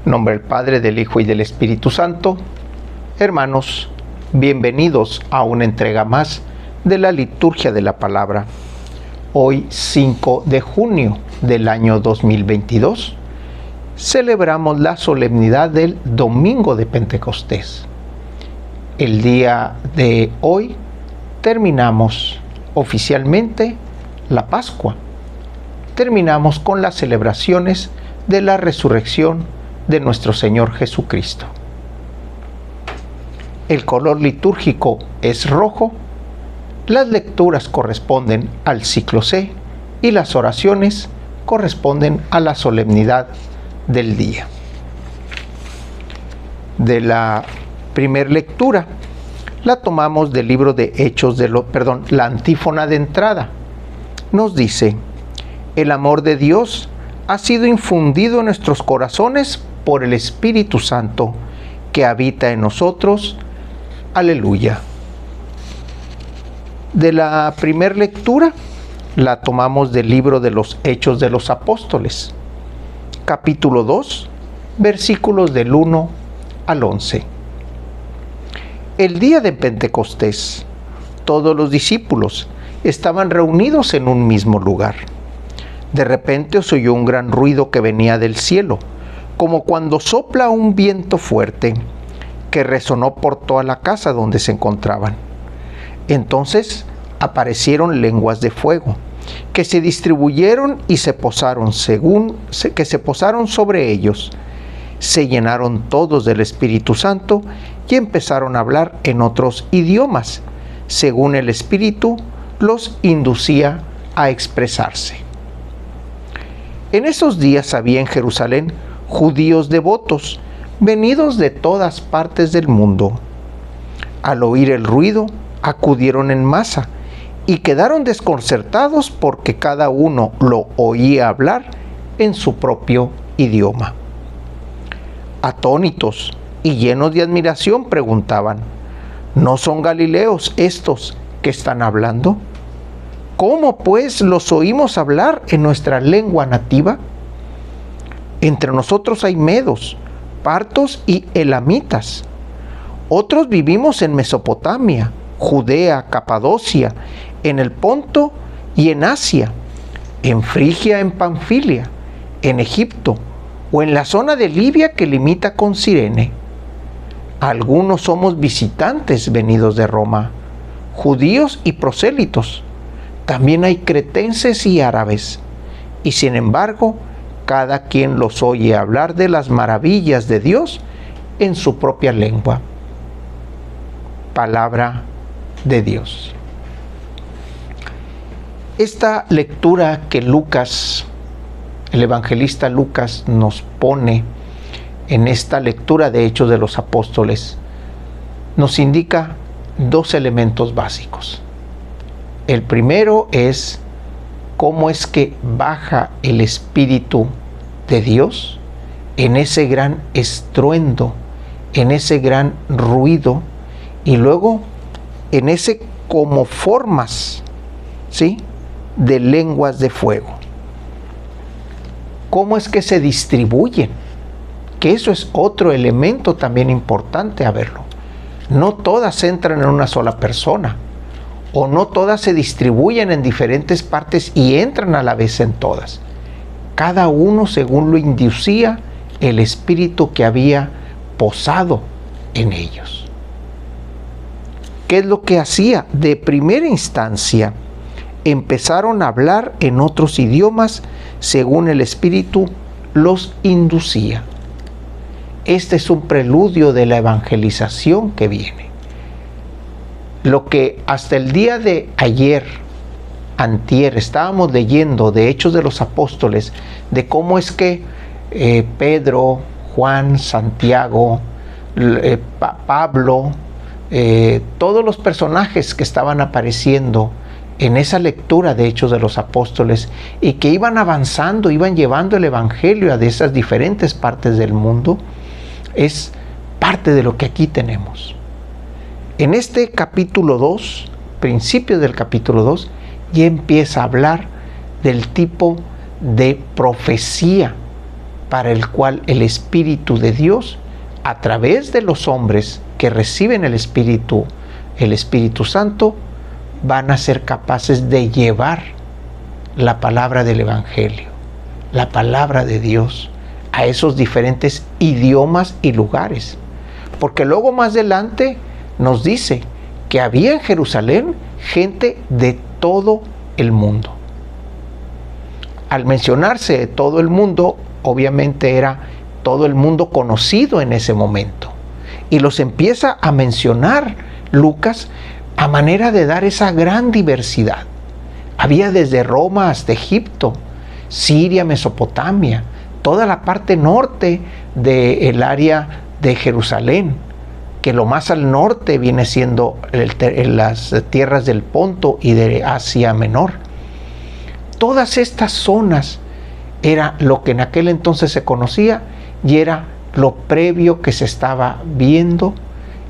En nombre del Padre, del Hijo y del Espíritu Santo. Hermanos, bienvenidos a una entrega más de la liturgia de la palabra. Hoy, 5 de junio del año 2022, celebramos la solemnidad del Domingo de Pentecostés. El día de hoy terminamos oficialmente la Pascua. Terminamos con las celebraciones de la resurrección de nuestro Señor Jesucristo. El color litúrgico es rojo, las lecturas corresponden al ciclo C y las oraciones corresponden a la solemnidad del día. De la primera lectura la tomamos del libro de Hechos la antífona de entrada. Nos dice: el amor de Dios ha sido infundido en nuestros corazones por el Espíritu Santo que habita en nosotros. Aleluya. De la primera lectura la tomamos del libro de los Hechos de los Apóstoles, capítulo 2, versículos del 1 al 11. El día de Pentecostés, todos los discípulos estaban reunidos en un mismo lugar. De repente se oyó un gran ruido que venía del cielo, como cuando sopla un viento fuerte, que resonó por toda la casa donde se encontraban. Entonces aparecieron lenguas de fuego, que se distribuyeron y se posaron sobre ellos. Se llenaron todos del Espíritu Santo y empezaron a hablar en otros idiomas, según el Espíritu los inducía a expresarse. En esos días había en Jerusalén judíos devotos, venidos de todas partes del mundo. Al oír el ruido, acudieron en masa y quedaron desconcertados porque cada uno lo oía hablar en su propio idioma. Atónitos y llenos de admiración preguntaban: ¿no son galileos estos que están hablando? ¿Cómo pues los oímos hablar en nuestra lengua nativa? Entre nosotros hay medos, partos y elamitas. Otros vivimos en Mesopotamia, Judea, Capadocia, en el Ponto y en Asia, en Frigia, en Panfilia, en Egipto o en la zona de Libia que limita con Cirene. Algunos somos visitantes venidos de Roma, judíos y prosélitos. También hay cretenses y árabes, y sin embargo, cada quien los oye hablar de las maravillas de Dios en su propia lengua. Palabra de Dios. Esta lectura que Lucas, el evangelista Lucas, nos pone en esta lectura de Hechos de los Apóstoles, nos indica dos elementos básicos. El primero es cómo es que baja el Espíritu de Dios en ese gran estruendo, en ese gran ruido, y luego en ese como formas, ¿sí?, de lenguas de fuego. ¿Cómo es que se distribuyen? Que eso es otro elemento también importante a verlo. No todas entran en una sola persona, o no todas se distribuyen en diferentes partes y entran a la vez en todas. Cada uno según lo inducía el Espíritu que había posado en ellos. ¿Qué es lo que hacía? De primera instancia, empezaron a hablar en otros idiomas según el Espíritu los inducía. Este es un preludio de la evangelización que viene. Lo que hasta el día de ayer, antier, estábamos leyendo de Hechos de los Apóstoles, de cómo es que Pedro, Juan, Santiago, Pablo, todos los personajes que estaban apareciendo en esa lectura de Hechos de los Apóstoles y que iban avanzando, iban llevando el Evangelio a de esas diferentes partes del mundo, es parte de lo que aquí tenemos. En este capítulo 2, principio del capítulo 2, ya empieza a hablar del tipo de profecía para el cual el Espíritu de Dios, a través de los hombres que reciben el Espíritu Santo, van a ser capaces de llevar la palabra del Evangelio, la palabra de Dios, a esos diferentes idiomas y lugares. Porque luego más adelante nos dice que había en Jerusalén gente de todo el mundo. Al mencionarse de todo el mundo, obviamente era todo el mundo conocido en ese momento. Y los empieza a mencionar Lucas a manera de dar esa gran diversidad. Había desde Roma hasta Egipto, Siria, Mesopotamia, toda la parte norte del área de Jerusalén, que lo más al norte viene siendo las tierras del Ponto y de Asia Menor. Todas estas zonas era lo que en aquel entonces se conocía y era lo previo que se estaba viendo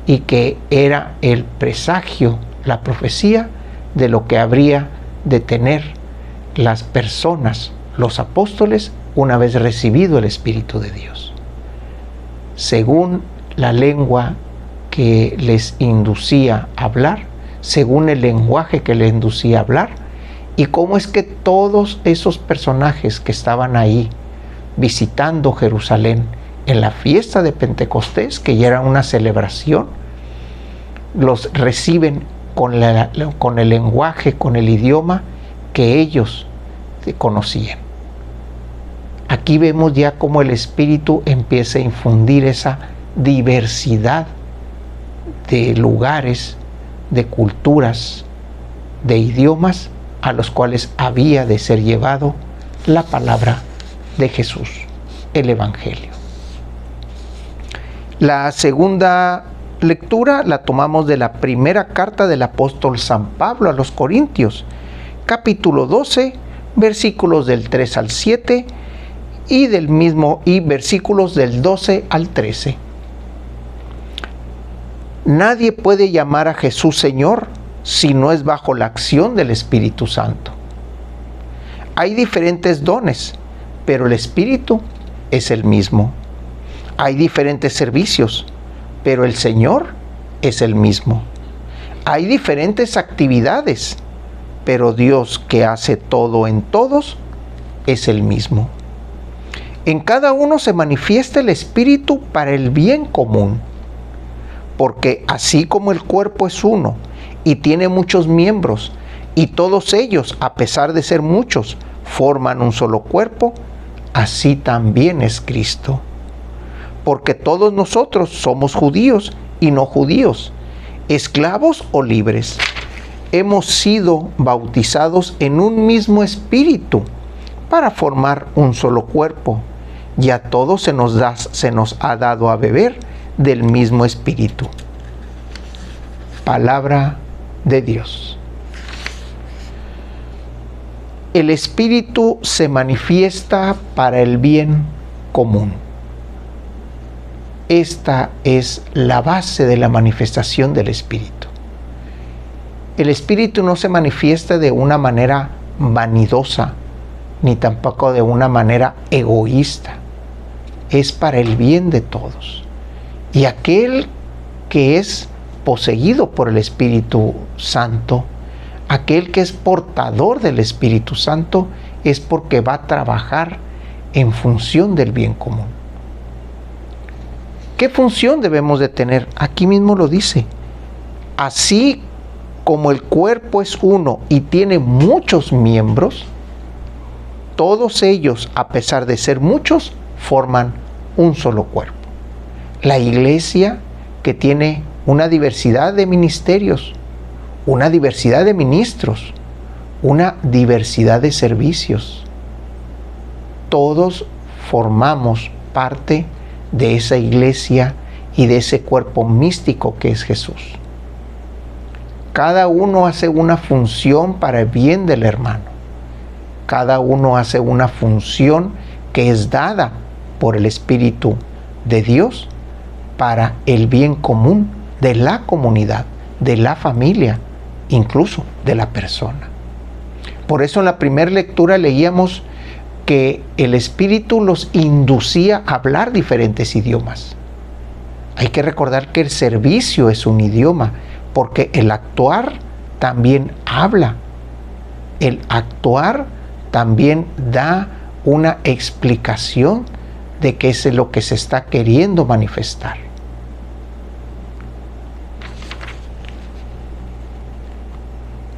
y que era el presagio, la profecía de lo que habría de tener las personas, los apóstoles, una vez recibido el Espíritu de Dios. Según la lengua que les inducía a hablar, según el lenguaje que les inducía a hablar, y cómo es que todos esos personajes que estaban ahí visitando Jerusalén en la fiesta de Pentecostés, que ya era una celebración, los reciben con el lenguaje, con el idioma que ellos conocían. Aquí vemos ya cómo el Espíritu empieza a infundir esa diversidad de lugares, de culturas, de idiomas a los cuales había de ser llevado la palabra de Jesús, el Evangelio. La segunda lectura la tomamos de la primera carta del apóstol San Pablo a los Corintios, capítulo 12, versículos del 3 al 7 y versículos del 12 al 13. Nadie puede llamar a Jesús Señor si no es bajo la acción del Espíritu Santo. Hay diferentes dones, pero el Espíritu es el mismo. Hay diferentes servicios, pero el Señor es el mismo. Hay diferentes actividades, pero Dios que hace todo en todos es el mismo. En cada uno se manifiesta el Espíritu para el bien común, porque así como el cuerpo es uno y tiene muchos miembros, y todos ellos, a pesar de ser muchos, forman un solo cuerpo, así también es Cristo. Porque todos nosotros somos judíos y no judíos, esclavos o libres. Hemos sido bautizados en un mismo espíritu para formar un solo cuerpo, y a todos se nos ha dado a beber del mismo espíritu. Palabra de Dios. El Espíritu se manifiesta para el bien común. Esta es la base de la manifestación del Espíritu. El Espíritu no se manifiesta de una manera vanidosa, ni tampoco de una manera egoísta. Es para el bien de todos. Y aquel que es poseído por el Espíritu Santo, aquel que es portador del Espíritu Santo, es porque va a trabajar en función del bien común. ¿Qué función debemos de tener? Aquí mismo lo dice. Así como el cuerpo es uno y tiene muchos miembros, todos ellos, a pesar de ser muchos, forman un solo cuerpo. La iglesia, que tiene una diversidad de ministerios, una diversidad de ministros, una diversidad de servicios, todos formamos parte de esa iglesia y de ese cuerpo místico que es Jesús. Cada uno hace una función para el bien del hermano. Cada uno hace una función que es dada por el Espíritu de Dios para el bien común de la comunidad, de la familia, incluso de la persona. Por eso en la primera lectura leíamos que el Espíritu los inducía a hablar diferentes idiomas. Hay que recordar que el servicio es un idioma, porque el actuar también habla. El actuar también da una explicación de qué es lo que se está queriendo manifestar.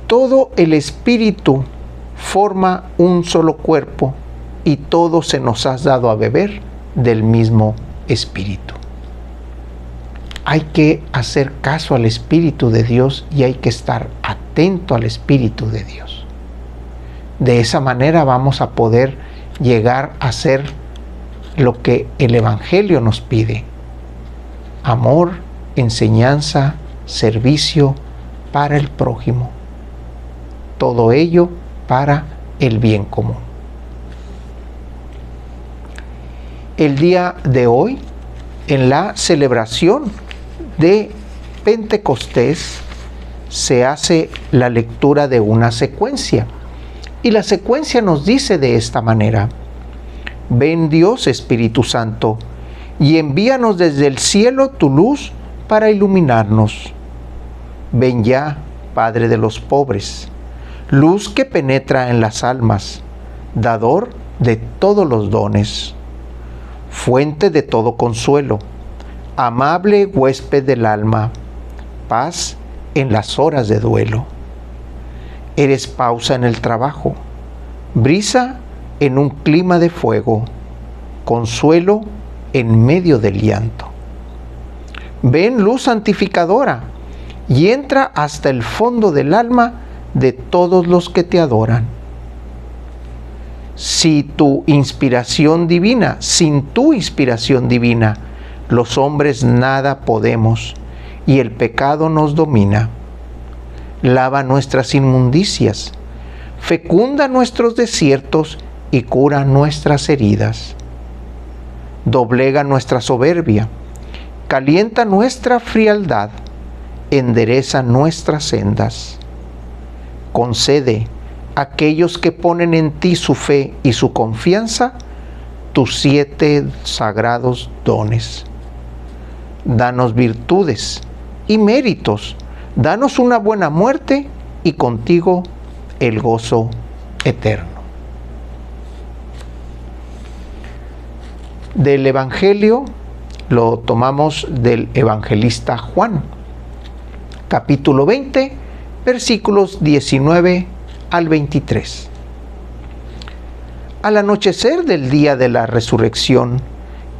Todo el Espíritu forma un solo cuerpo y todo se nos ha dado a beber del mismo Espíritu. Hay que hacer caso al Espíritu de Dios y hay que estar atento al Espíritu de Dios. De esa manera vamos a poder llegar a ser lo que el Evangelio nos pide: amor, enseñanza, servicio para el prójimo. Todo ello para el bien común. El día de hoy, en la celebración de Pentecostés, se hace la lectura de una secuencia. Y la secuencia nos dice de esta manera: ven Dios Espíritu Santo, y envíanos desde el cielo tu luz para iluminarnos. Ven ya, Padre de los pobres, luz que penetra en las almas, dador de todos los dones, fuente de todo consuelo, amable huésped del alma, paz en las horas de duelo. Eres pausa en el trabajo, brisa en un clima de fuego, consuelo en medio del llanto. Ven luz santificadora y entra hasta el fondo del alma de todos los que te adoran. Sin tu inspiración divina, los hombres nada podemos y el pecado nos domina. Lava nuestras inmundicias, fecunda nuestros desiertos y cura nuestras heridas. Doblega nuestra soberbia, calienta nuestra frialdad, endereza nuestras sendas. Concede a aquellos que ponen en ti su fe y su confianza tus 7 sagrados dones. Danos virtudes y méritos, danos una buena muerte y contigo el gozo eterno. Del Evangelio lo tomamos del evangelista Juan, capítulo 20, versículos 19 al 23. Al anochecer del día de la resurrección,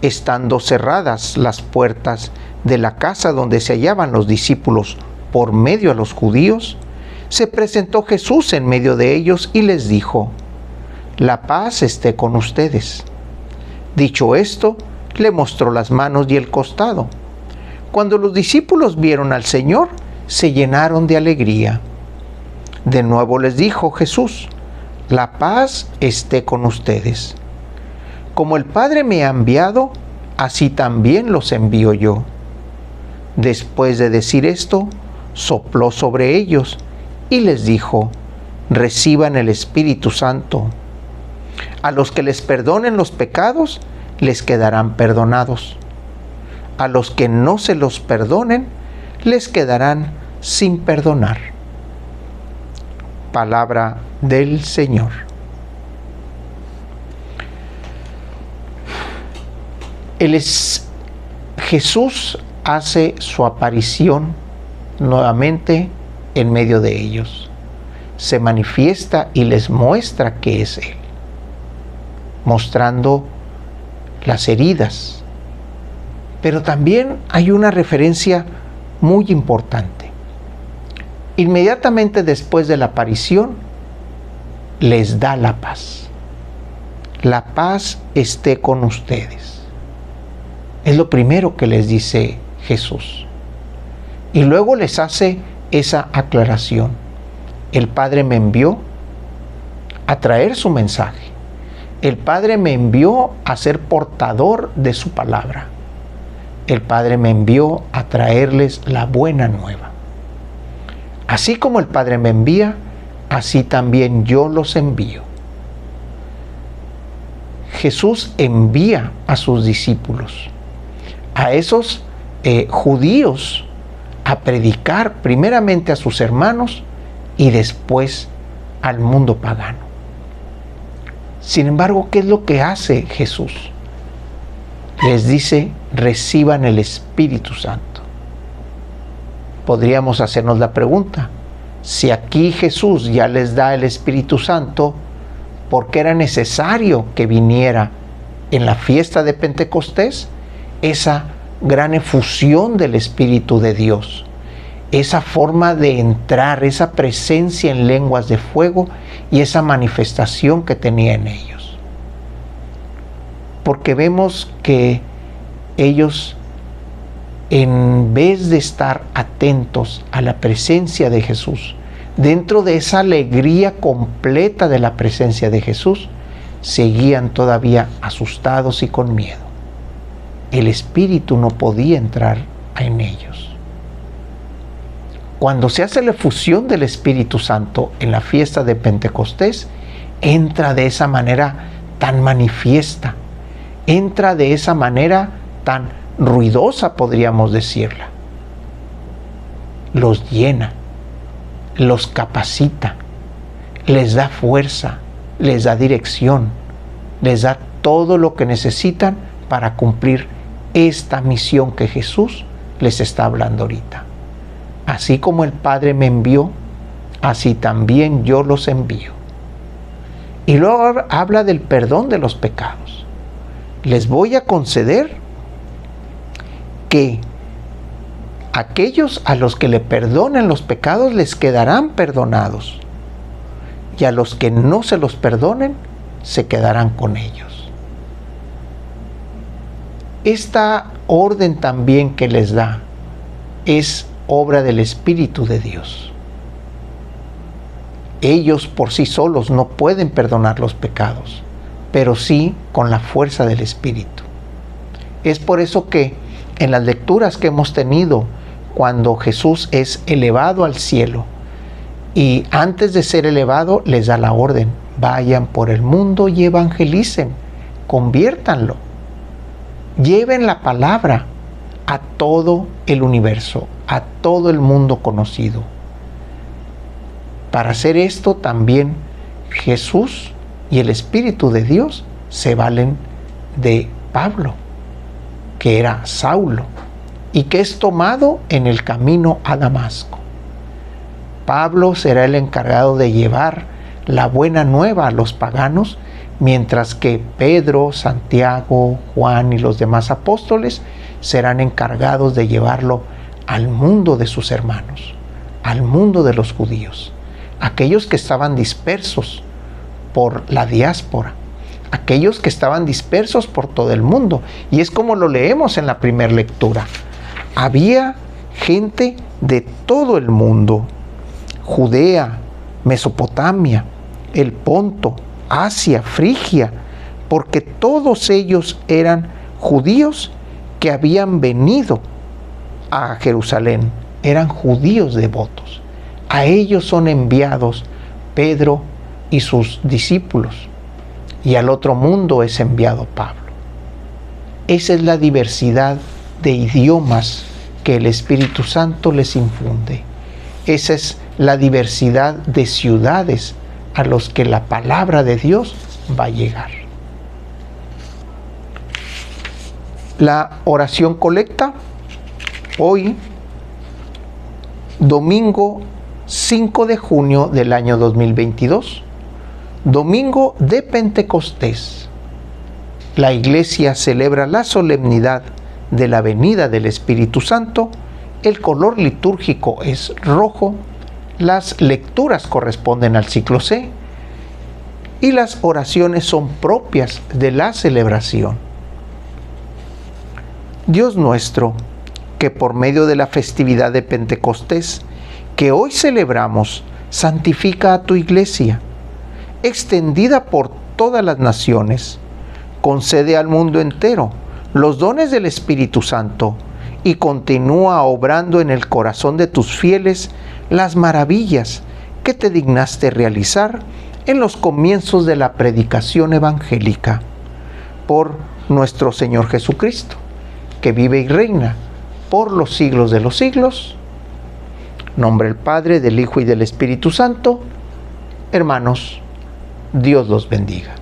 estando cerradas las puertas de la casa donde se hallaban los discípulos por medio a los judíos, se presentó Jesús en medio de ellos y les dijo: la paz esté con ustedes. Dicho esto, le mostró las manos y el costado. Cuando los discípulos vieron al Señor, se llenaron de alegría. De nuevo les dijo Jesús: la paz esté con ustedes. Como el Padre me ha enviado, así también los envío yo. Después de decir esto, sopló sobre ellos y les dijo: reciban el Espíritu Santo. A los que les perdonen los pecados, les quedarán perdonados. A los que no se los perdonen, les quedarán sin perdonar. Palabra del Señor. Jesús hace su aparición nuevamente en medio de ellos. Se manifiesta y les muestra que es Él, mostrando las heridas. Pero también hay una referencia muy importante. Inmediatamente después de la aparición, les da la paz. La paz esté con ustedes. Es lo primero que les dice Jesús. Y luego les hace esa aclaración. El Padre me envió a traer su mensaje. El Padre me envió a ser portador de su palabra. El Padre me envió a traerles la buena nueva. Así como el Padre me envía, así también yo los envío. Jesús envía a sus discípulos, a esos judíos, a predicar primeramente a sus hermanos y después al mundo pagano. Sin embargo, ¿qué es lo que hace Jesús? Les dice: reciban el Espíritu Santo. Podríamos hacernos la pregunta: si aquí Jesús ya les da el Espíritu Santo, ¿por qué era necesario que viniera en la fiesta de Pentecostés esa gran efusión del Espíritu de Dios? Esa forma de entrar, esa presencia en lenguas de fuego y esa manifestación que tenía en ellos. Porque vemos que ellos, en vez de estar atentos a la presencia de Jesús, dentro de esa alegría completa de la presencia de Jesús, seguían todavía asustados y con miedo. El Espíritu no podía entrar en ellos. Cuando se hace la efusión del Espíritu Santo en la fiesta de Pentecostés, entra de esa manera tan manifiesta, entra de esa manera tan ruidosa, podríamos decirla. Los llena, los capacita, les da fuerza, les da dirección, les da todo lo que necesitan para cumplir esta misión que Jesús les está hablando ahorita. Así como el Padre me envió, así también yo los envío. Y luego habla del perdón de los pecados. Les voy a conceder que aquellos a los que le perdonen los pecados les quedarán perdonados, y a los que no se los perdonen se quedarán con ellos. Esta orden también que les da es obra del Espíritu de Dios. Ellos por sí solos no pueden perdonar los pecados, pero sí con la fuerza del Espíritu. Es por eso que en las lecturas que hemos tenido, cuando Jesús es elevado al cielo, y antes de ser elevado les da la orden: vayan por el mundo y evangelicen, conviértanlo, lleven la palabra a todo el universo, a todo el mundo conocido. Para hacer esto también Jesús y el Espíritu de Dios se valen de Pablo, que era Saulo, y que es tomado en el camino a Damasco. Pablo será el encargado de llevar la buena nueva a los paganos, mientras que Pedro, Santiago, Juan y los demás apóstoles serán encargados de llevarlo al mundo de sus hermanos, al mundo de los judíos, aquellos que estaban dispersos por la diáspora, aquellos que estaban dispersos por todo el mundo. Y es como lo leemos en la primera lectura. Había gente de todo el mundo: Judea, Mesopotamia, el Ponto, Asia, Frigia, porque todos ellos eran judíos que habían venido a Jerusalén, eran judíos devotos. A ellos son enviados Pedro y sus discípulos, y al otro mundo es enviado Pablo. Esa es la diversidad de idiomas que el Espíritu Santo les infunde. Esa es la diversidad de ciudades a los que la palabra de Dios va a llegar. La oración colecta, hoy, domingo 5 de junio del año 2022, domingo de Pentecostés. La Iglesia celebra la solemnidad de la venida del Espíritu Santo. El color litúrgico es rojo, las lecturas corresponden al ciclo C y las oraciones son propias de la celebración. Dios nuestro, que por medio de la festividad de Pentecostés que hoy celebramos, santifica a tu Iglesia, extendida por todas las naciones, concede al mundo entero los dones del Espíritu Santo y continúa obrando en el corazón de tus fieles las maravillas que te dignaste realizar en los comienzos de la predicación evangélica. por nuestro Señor Jesucristo, que vive y reina por los siglos de los siglos. En nombre del Padre, del Hijo y del Espíritu Santo. Hermanos, Dios los bendiga.